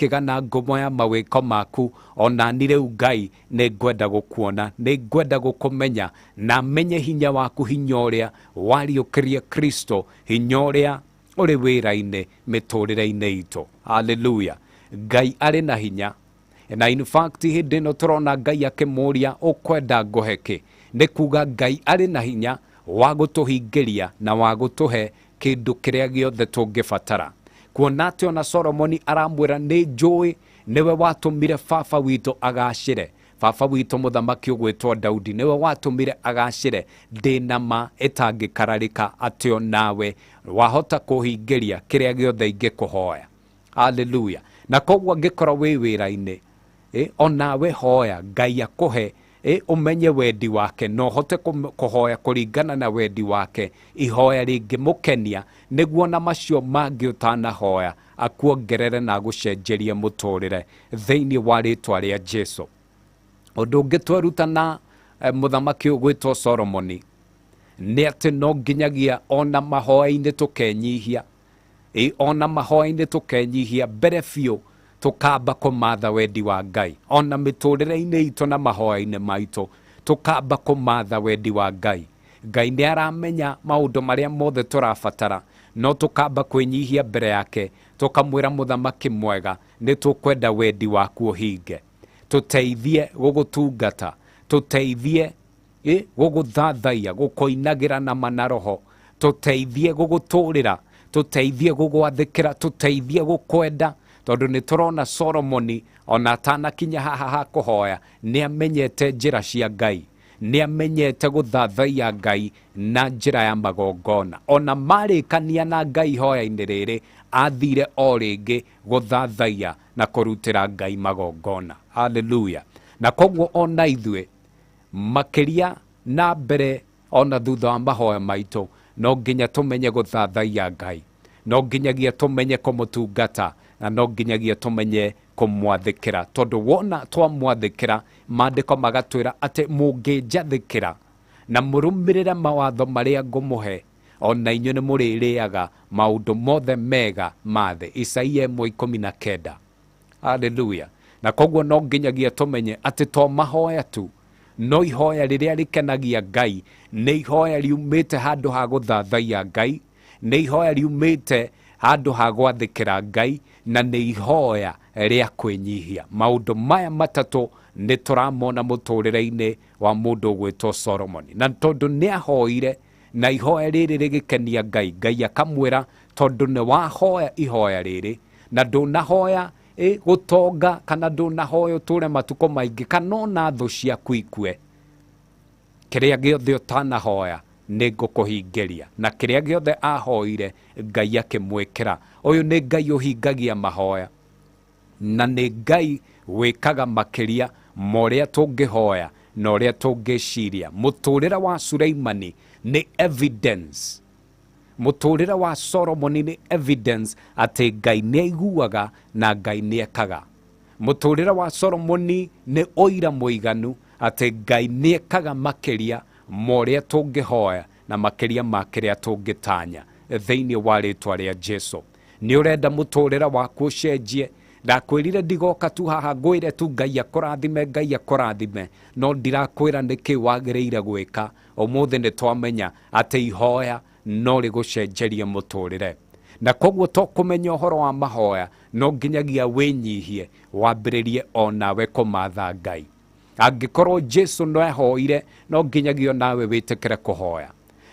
kigana ngomo ya mawiko maku ona ni riu Ngai ni ngwenda gukuona ni ngwenda gukumenya na menye hinya waku hinya uria wariukirie Kristo hinya uria uri wira-ini miturire-ini itu. Hallelujah. Ngai ari na hinya na in fact hindi no turona Ngai akimuria ukwenda ngoheki ni kuga Ngai ari na hinya wa gutuhingiria na wa gutuhe kindu kiria giothe tungibatara. Kuona ati ona Solomoni aramwira ni njui niwe watumire baba witu agacire. Baba witu muthamaki ugwitwo Daudi niwe watumire agacire ndina ma itangikararika atio nawe wahota kuhingiria kiria giothe ingikuhoya. Hallelujah. Na koguo ngikora wi wira-ini onawe hoya Ngai akuhe umenye wendi wake no hote kuhoya kuringana na wendi wake ihoya ringimukenia niguo na macio mangi utanahoya akuongerere na gucenjerie muturire thiini wa ritwa ria Jesu. Undu ungi tweruta na muthamaki ugwitwo Solomoni ni ati no nginyagia ona mahoya-ini tukenyihia ona mahoya-ini tukenyihia mbere biu tukamba kumatha wendi wa Ngai ona miturire-ini itu na mahoya-ini maitu tukamba kumatha wendi wa Ngai. Ngai ni aramenya maundu maria mothe turabatara no tukamba kwinyihia mbere yake tukamwira muthamaki mwega ni tukwenda wendi waku uhinge. Tuteithie gugutungata tuteithie guguthathaia gukoinagira na manaroho tuteithie guguturira tuteithie gugwathikira tuteithie gukwenda tondu ni turona Solomoni ona atanakinya haha ha kuhoya ni amenyete njira cia Ngai ni amenyete guthathaia Ngai na njira ya magongona ona marikania na Ngai hoya-ini riri athire o ringi guthathaia na kurutira Ngai magongona. Hallelujah. Na koguo ona ithue makiria na mbere ona thutha wa mahoya maitu no nginya tumenye guthathaia Ngai no nginyagia tumenye kumutungata na no nginyagia tumenye kumwathikira tondu wona twamwathikira maandiko magatwira ati munginjathikira na murumirire mawatho maria ngumuhe ona inyu ni muririaga maundu mothe mega mathe. Isaia 1:19. Hallelujah. Na koguo no nginyagia tumenye ati to mahoya tu no ihoya riria rikenagia Ngai ni ihoya riumite handu ha guthathaia Ngai ni ihoya riumite handu ha gwathikira Ngai na ni ihoya ria kwinyihia. Maundu maya matatu ni turamona muturire-ini wa mundu ugwitwo Solomoni na tondu ni ahoire na ihoya riri rigikenia Ngai Ngai akamwira tondu ni wahoya ihoya riri na ndunahoya gutonga kana ndunahoya uture matuko maingi kana ona thu ciaku ikue kiria giothe utanahoya ni ngukuhingiria na kiria giothe ahoire Ngai akimwikira. Uyu ni Ngai uhingagia mahoya na ni Ngai wikaga makiria moria tungihoya na uria tungiciria. Muturira wa Suleimani ni evidence muturira wa Solomoni ni evidence ati Ngai ni aiguaga na Ngai ni ekaga. Muturira wa Solomoni ni oira muiganu ati Ngai ni ekaga makiria moria tungihoya na makiria makiria tungitanya thiini wa ritwa ria Jesu. Ni urenda muturira waku ucenjie ndakwirire ndigoka tu haha ngwire tu Ngai akurathime no ndirakwira niki wagiriire gwika. Umuthi ni twamenya ati ihoya no rigucenjerie muturire na koguo to kumenya uhoro wa mahoya no nginyagia winyihie wambiririe onawe kumatha Ngai. Angikorwo Jesu no ahoire no nginyagia nawe witikire kuhoya.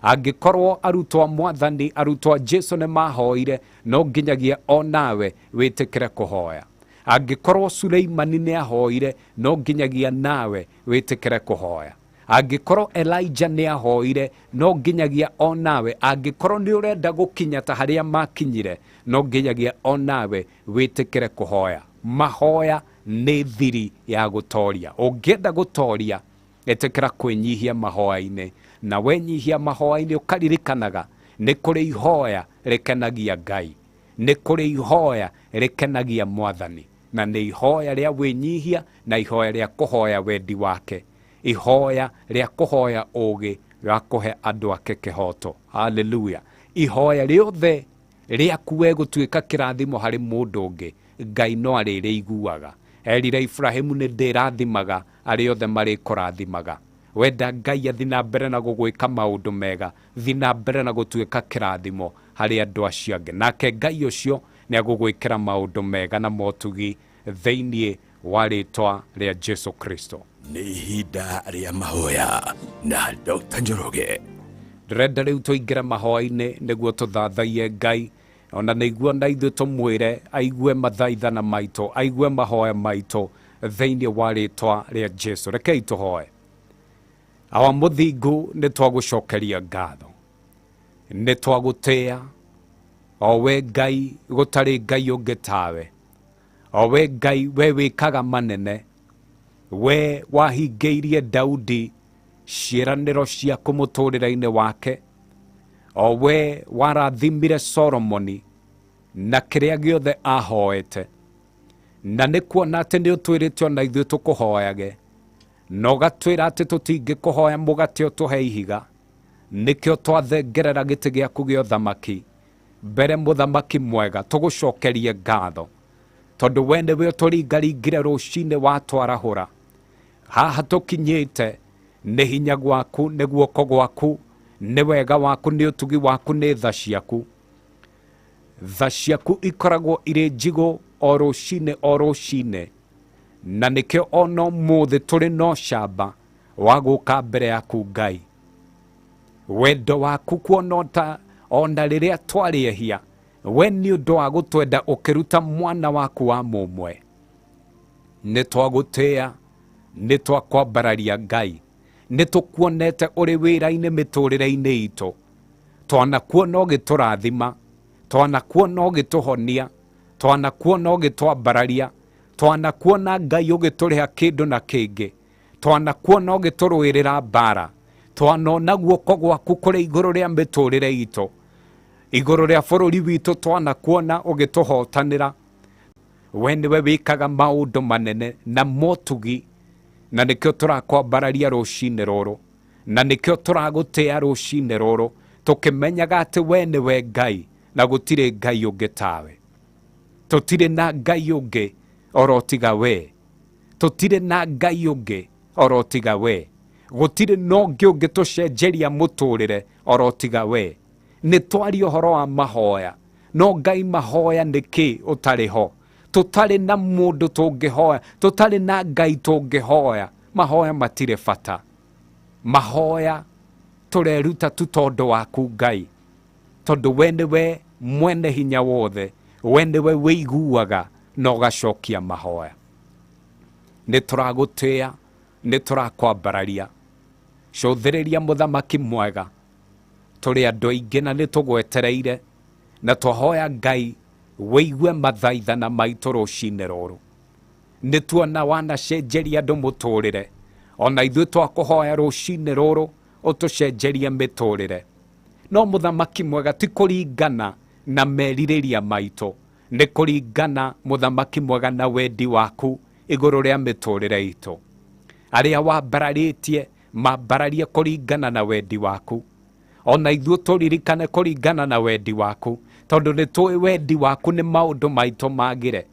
Angikorwo arutwo mwathani arutwo Jesu ne mahoire no nginyagia onawe witikire kuhoya. Angikorwo Suleimani ne ahoire no nginyagia nawe witikire kuhoya. Angikorwo Elijah ne ahoire no nginyagia onawe. Angikorwo ni urenda gukinya ta haria makinyire no nginyagia onawe witikire kuhoya. Mahoya ni thiri ya gutoria. Ungienda gutoria etikira kwinyihia mahoya-ini na wenyihia mahoya-ini ukaririkanaga ni kuri ihoya rikenagia Ngai ni kuri ihoya rikenagia mwathani na ni ihoya ria winyihia na ihoya ria kuhoya wendi wake ihoya ria kuhoya ugi ria kuhe andu ake kihoto. Hallelujah. Ihoya riothe ria kuwe gutuika kirathimo hari mundu ungi Ngai no arĩrĩ iguaga. Erire Ibrahimu nĩ ndĩrathimaga arĩa othe marĩ kũrathimaga. Wenda Ngai athi na mbere na gũgwĩka maũndũ mega, thi na mbere na gũtuĩka kĩrathimo harĩ andũ acio angĩ. Nake Ngai ũcio nĩ agũgwĩkĩra maũndũ mega na motugi thĩinĩ wa rĩtwa rĩa Jesu Kristo. Nĩ ihinda rĩa mahoya na Dr. Njoroge. Ndĩrenda rĩu tũingĩre mahoya-inĩ nĩguo tũthathaie Ngai, ona nĩguo na ithuĩ tũmwĩre aigue mathaithana maitũ, aigue mahoya maitũ thĩinĩ wa rĩtwa rĩa Jesu. Rekei tũhoe. Awa mũthingu nĩ twagũcokeria ngatho, nĩ twagũtĩĩa, o we Ngai gũtarĩ Ngai ũngĩ tawe, o we Ngai we wĩkaga manene, we wahingĩirie Daudi ciĩranĩro ciaku mũtũrĩre-inĩ wake, o we warathimire Solomoni na kĩrĩa gĩothe ahoete, na nĩ kuona atĩ nĩ ũtwĩrĩte ona ithuĩ tũkũhoyage, na ũgatwĩra atĩ tũtingĩkũhoya mũgate ũtũhe ihiga, nĩkĩo twathengerera gĩtĩ gĩaku gĩa ũthamaki mbere mũthamaki mwega, tũgũcokerie ngatho tondũ we nĩwe ũtũringaringire rũcinĩ watwarahũra. Haha tũkinyĩte nĩ hinya gwaku, nĩ guoko gwaku, nĩ wega waku, nĩ ũtugi waku, nĩ tha ciaku. Tha ciaku ikoragwo irĩ njigũ o rũcinĩ, na nĩkĩo ona ũmũthĩ tũrĩ na ũcamba wa gũka mbere yaku Ngai. Wendo waku kuona ona rĩrĩa twarĩehia, we nĩ ũndũ wa gũtwenda ũkĩruta mwana waku wa mũmwe. Nĩ twagũtĩĩa, nĩ twakwambararia Ngai, nĩ tũkuonete ũrĩ wĩra-inĩ mĩtũrĩre-inĩ itũ, twanakuona ũgĩtũrathima, twanakuona ũgĩtũhonia, twanakuona ũgĩtwambararia, twanakuona Ngai ũgĩtũrĩha kĩndũ na kĩngĩ, twanakuona ũgĩtũrũĩrĩra mbara, twanona guoko gwaku kũrĩ igũrũ rĩa mĩtũrĩre itũ, igũrũ rĩa bũrũri witũ twanakuona ũgĩtũhotanĩra. We nĩwe wĩkaga maũndũ manene na motugi, na nĩkĩo tũrakwambararia rũcinĩ rũrũ, na nĩkĩo tũragũtĩĩa rũcinĩ rũrũ, tũkĩmenyaga atĩ we nĩwe Ngai na gũtirĩ Ngai ũngĩ tawe. Tũtirĩ na Ngai ũngĩ oro tiga we, tũtirĩ na Ngai ũngĩ oro tiga we, gũtirĩ na ũngĩ ũngĩtũcenjeria mũtũrĩre oro tiga we. Nĩ twaria ũhoro wa mahoya, no Ngai mahoya nĩkĩ ũtarĩ ho? Tũtarĩ na mũndũ tũngĩhoya, tũtarĩ na Ngai tũngĩhoya, mahoya matirĩ bata. Mahoya tũreruta tu tondũ waku Ngai, tondũ we nĩwe mwene hinya wothe, we nĩwe wĩiguaga na ũgacokia mahoya. Nĩ tũragũtĩĩa, nĩ tũrakwambararia, cũthĩrĩria mũthamaki mwega, tũrĩ andũ aingĩ na nĩ tũgwetereire, na twahoya Ngai wĩigue mathaithana maitũ rũcinĩ rũrũ. Nĩ tuona wanacenjeria andũ mũtũrĩre, ona ithuĩ twakũhoya rũcinĩ rũrũ ũtũcenjerie mĩtũrĩre. No mũthamaki mwega ti kũringana na merirĩria maitũ, nĩ kũringana mũthamaki mwega na wendi waku igũrũ rĩa mĩtũrĩre itũ. Arĩa wambararĩtie mambararie kũringana na wendi waku, ona ithuĩ tũririkane kũringana na wendi waku, tondũ nĩ tũĩ wendi waku nĩ maũndũ maitũ magĩre.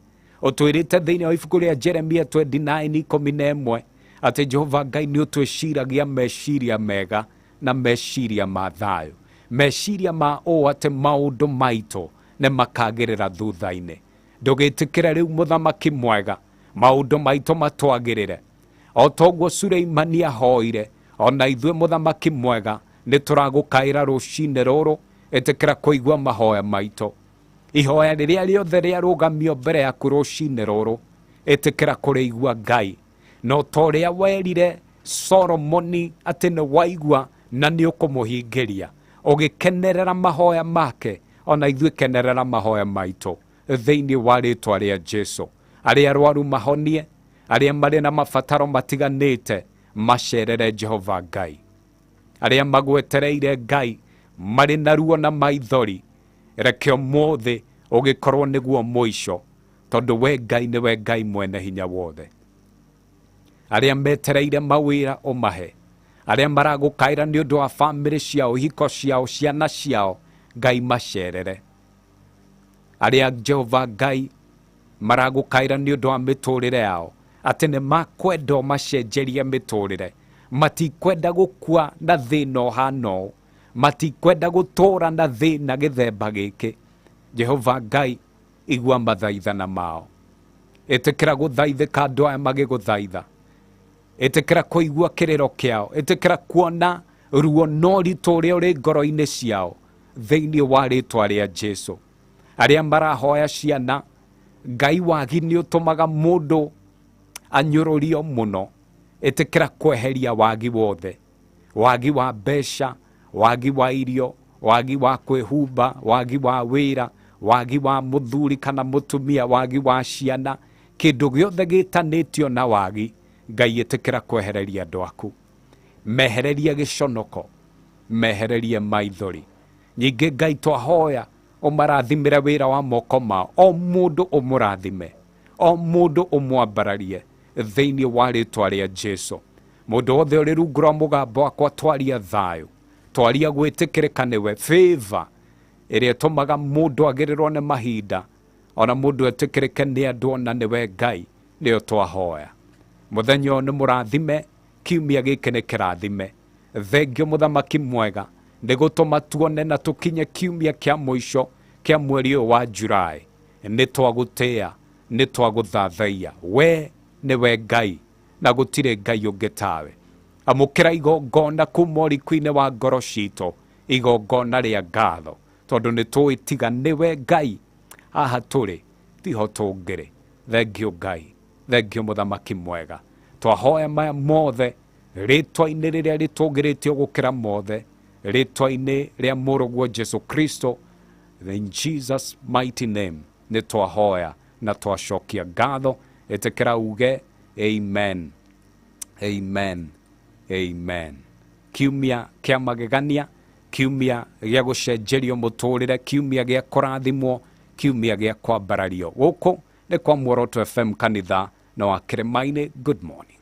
Ũtwĩrĩte thĩinĩ wa ibuku rĩa Jeremia 29:11 atĩ Jehova Ngai nĩ ũtwĩciragia meciria mega na meciria ma thayũ, meciria ma ũũ atĩ maũndũ maitũ nĩ makagĩrĩra thutha-inĩ. Ndũgĩtĩkĩre rĩu mũthamaki mwega maũndũ maitũ matwagĩrĩre, o toguo Suleimani ahoire, ona ithuĩ mũthamaki mwega nĩ tũragũkaĩra rũcinĩ rũrũ, ĩtĩkĩra kũigua mahoya maitũ. Ihoya rĩrĩa rĩothe rĩarũgamio mbere yaku rũcinĩ rũrũ, ĩtĩkĩra kũrĩigua Ngai. No ta ũrĩa werire Solomoni atĩ nĩ waigua na nĩ ũkũmũhingĩria, ũgĩkenerera mahoya make, ona ithuĩ kenerera mahoya maitũ thĩinĩ wa rĩtwa rĩa Jesu. Arĩa arwaru mahonie, arĩa marĩ na mabataro matiganĩte macerere Jehova Ngai. Arĩa magwetereire Ngai marĩ na ruo na maithori, reke ũmũthĩ ũgĩkorwo nĩguo mũico, tondũ we Ngai nĩwe Ngai mwene hinya wothe. Arĩa metereire mawĩra ũmahe, arĩa maragũkaĩra nĩ ũndũ wa bamĩrĩ ciao, ihiko ciao, ciana ciao, Ngai macerere. Arĩa Jehova Ngai maragukaira nĩ ũndũ wa mĩtũrĩre yao, atĩ nĩ makwenda ũmacenjerie mĩtũrĩre, matikwenda gũkua na thĩna ũhana ũũ, matikwenda gũtũũra na thĩna gĩthemba gĩkĩ. Jehova Ngai, igua mathaithana mao, ĩtĩkĩra gũthaithĩka andũ aya magĩgũthaitha, ĩtĩkĩra kũigua kĩrĩro kĩao, ĩtĩkĩra kuona ruo na ũritũ ũrĩa ũrĩ ngoro-inĩ ciao thĩinĩ wa rĩĩtwa rĩa Jesũ. Arĩa marahoya ciana, Ngai wagi nĩ ũtũmaga mũndũ anyũrũrio mũno, ĩtĩkĩra kweheria wagi wothe, wagi wa mbeca, wagi wa irio, wagi wa kwĩhumba, wagi wa wĩra, wagi wa mũthuri kana mũtumia, wagi wa ciana, kĩndũ gĩothe gĩtanĩtio na wagi. Ngai ĩtĩkĩra kwehereria andũ aku, mehererie gĩconoko, mehererie maithori. Ningĩ Ngai twahoya ũmarathimĩre wĩra wa moko mao, o mũndũ ũmũrathime, o mũndũ ũmwambararie thĩinĩ wa rĩĩtwa rĩa Jesũ. Mũndũ wothe ũrĩ rungu rwa mũgambo wakwa, twaria thayũ, twaria gwĩtĩkĩrĩka nĩwe, favor ĩrĩa ĩtũmaga mũndũ agĩrĩrwo nĩ mahinda, ona mũndũ etĩkĩrĩke nĩ andũ, ona nĩwe Ngai, nĩyo twahoya. Mũthenya ũyũ nĩ mũrathime, kiumia gĩkĩ nĩ kĩrathime. Thengio mũthamaki mwega, nĩ gũtũma tuone na tũkinye kiumia kĩa mũico kĩa mweri ũyũ wa Julai. Nĩ twagũtĩĩa, nĩ twagũthathaiya, we nĩwe Ngai na gũtirĩ Ngai ũngĩ tawe. Amũkĩra igongona kuma ũriku-inĩ wa ngoro citũ, igongona rĩa ngatho, tondũ nĩ tũĩ tiga nĩwe Ngai haha tũrĩ tiho tũngĩrĩ. Thengio Ngai, thengio mũthamaki mwega, twahoya maya mothe rĩtwa-inĩ rĩrĩa rĩtũgĩrĩtio gũkĩra mothe, rĩtwa-inĩ rĩa mũrũguo Jesu Kristo, in Jesus mighty name nĩ twahoya na twacokia ngatho. Ĩtĩkĩra uge amen, amen, amen. Kiumia kĩa magegania, kiumia gĩa gũcenjerio mũtũrĩre, kiumia gĩa kũrathimwo, kiumia gĩa kwambarario. Gũkũ nĩ kwa Muoroto FM Kanitha na wa Kĩrĩma-inĩ. Good morning.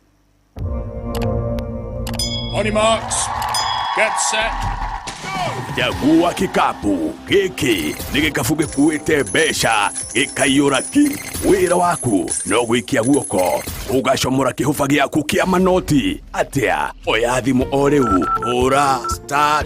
On your marks, get set, Jagua kikapu gĩkĩ nĩ gĩkabu gĩkuĩte mbeca gĩkaiyũra ki. Wĩra waku no gũikia guoko ũgacomora kĩhũba gĩaku kĩa manoti. Atĩa oya thimũ o rĩu, hũra *2